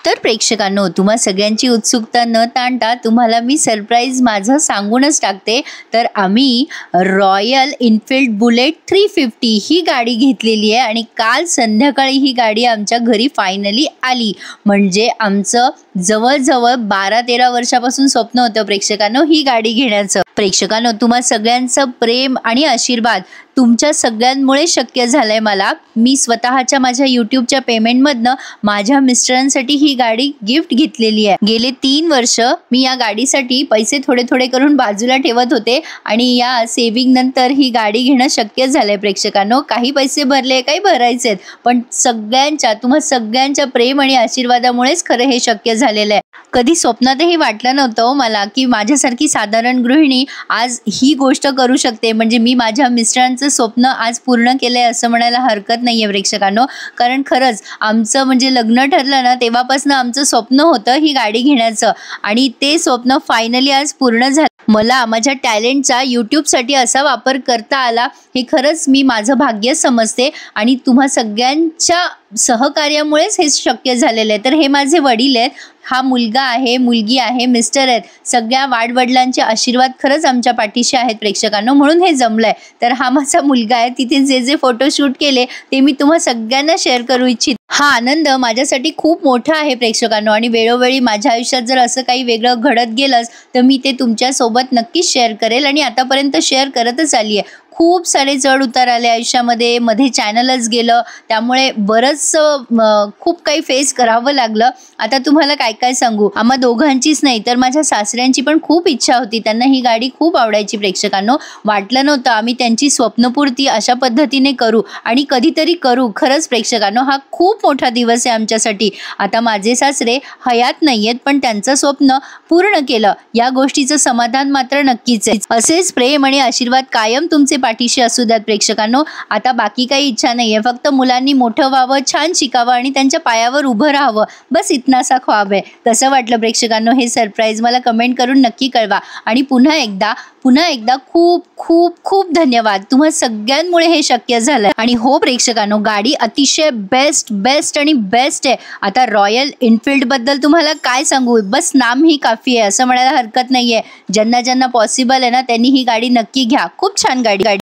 तर प्रेक्षकांनो, तुम्हा सगळ्यांची उत्सुकता न ताणता तुम्हाला मी सरप्राईज माझं सांगूनच टाकते। तर आम्ही रॉयल एनफील्ड बुलेट 350 ही गाडी घेतलेली आहे आणि काल संध्याकाळी ही गाडी आमच्या घरी फायनली आली। म्हणजे आमचं जवळ-जवळ 12-13 वर्षापासून स्वप्न होतं प्रेक्षकांनो ही गाडी घेण्याचं। प्रेक्षकांनो, तुम्हा सगळ्यांचं प्रेम आणि आशीर्वाद तुमच्या सगळ्यांमुळे शक्य झालंय मला। मी स्वतःच्या माझ्या यूट्यूबच्या पेमेंटमधनं माझ्या मिस्टरांसाठी ही गाडी गिफ्ट घेतलेली आहे। गेले 3 वर्ष मी या गाडीसाठी पैसे थोडे करून बाजूला ठेवत होते आणि या सेव्हिंग नंतर ही गाडी घेणं शक्य झालंय प्रेक्षकांनो। काही पैसे भरले, काही भरायचेत, पण तुम्हा सगळ्यांच्या प्रेम आणि आशीर्वादामुळेच खरं हे शक्य झालेलं आहे। कधी स्वप्नातही वाटलं नव्हतं मला की माझ्यासारखी साधारण गृहिणी आज ही गोष्ट करू शकते। म्हणजे मी माझ्या मिस्टरांचं स्वप्न आज पूर्ण केलंय असं म्हणायला हरकत नाहीये प्रेक्षकांनो। कारण खरंच आमचं म्हणजे लग्न ठरलं ना तेव्हापासून आमचं स्वप्न होतं ही गाडी घेण्याचं आणि ते स्वप्न फायनली आज पूर्ण झालं। मला माझ्या टॅलेंटचा यूट्यूबसाठी असा वापर करता आला हे खरंच मी माझं भाग्य समजते आणि तुम्हा सगळ्यांच्या सहकार्यामुळेच हे शक्य झालेलं आहे। तर हे माझे वडील आहेत, हा मुलगा आहे, मुलगी आहे, मिस्टर आहेत, सगळ्या वाडवडिलांचे आशीर्वाद खरंच आमच्या पाठीशी आहेत प्रेक्षकांनो, म्हणून हे जमलंय। तर हा माझा मुलगा आहे, तिथे जे फोटोशूट केले ते मी तुम्हा सगळ्यांना शेअर करू इच्छिते। हा आनंद माझ्यासाठी खूप मोठा आहे प्रेक्षकांनो आणि वेळोवेळी माझ्या आयुष्यात जर असं काही वेगळं घडत गेलंच तर मी ते तुमच्या सोबत नक्कीच शेअर करेल आणि आतापर्यंत शेअर करतच आली आहे। खूप सारे चढ उतार आले आयुष्यामध्ये, मध्ये चॅनलच गेलं, त्यामुळे बरंच खूप काही फेस करावं लागलं। आता तुम्हाला काय काय सांगू, आम्हा दोघांचीच नाही तर माझ्या सासऱ्यांची पण खूप इच्छा होती, त्यांना ही गाडी खूप आवडायची प्रेक्षकांनो। वाटलं नव्हतं आम्ही त्यांची स्वप्नपूर्ती अशा पद्धतीने करू आणि कधीतरी करू। खरंच प्रेक्षकांनो, हा खूप मोठा दिवस आहे आमच्यासाठी। आता माझे सासरे हयात नाहीयेत पण त्यांचं स्वप्न पूर्ण केलं या गोष्टीचं समाधान मात्र नक्कीच आहे। असेच प्रेम आणि आशीर्वाद कायम तुमचे पाठीशी असू द्यात प्रेक्षकांनो। आता बाकी काही इच्छा नाहीये, फक्त मुलांनी मोठं व्हावं, छान शिकावं आणि त्यांच्या पायावर उभं राहावं, बस इतनासा ख्वाब आहे। कसं वाटलं प्रेक्षकांनो हे सरप्राईज, मला कमेंट करून नक्की कळवा। आणि पुन्हा एकदा खूप खूप खूप धन्यवाद, तुम्हा सगळ्यांमुळे हे शक्य झालं। आणि हो प्रेक्षकांनो, गाडी अतिशय बेस्ट आणि बेस्ट आहे। आता रॉयल एनफील्ड बद्दल तुम्हाला काय सांगू, बस नाम ही काफी आहे असं म्हणायला हरकत नाहीये। ज्यांना पॉसिबल आहे ना त्यांनी ही गाडी नक्की घ्या, खूप छान गाडी।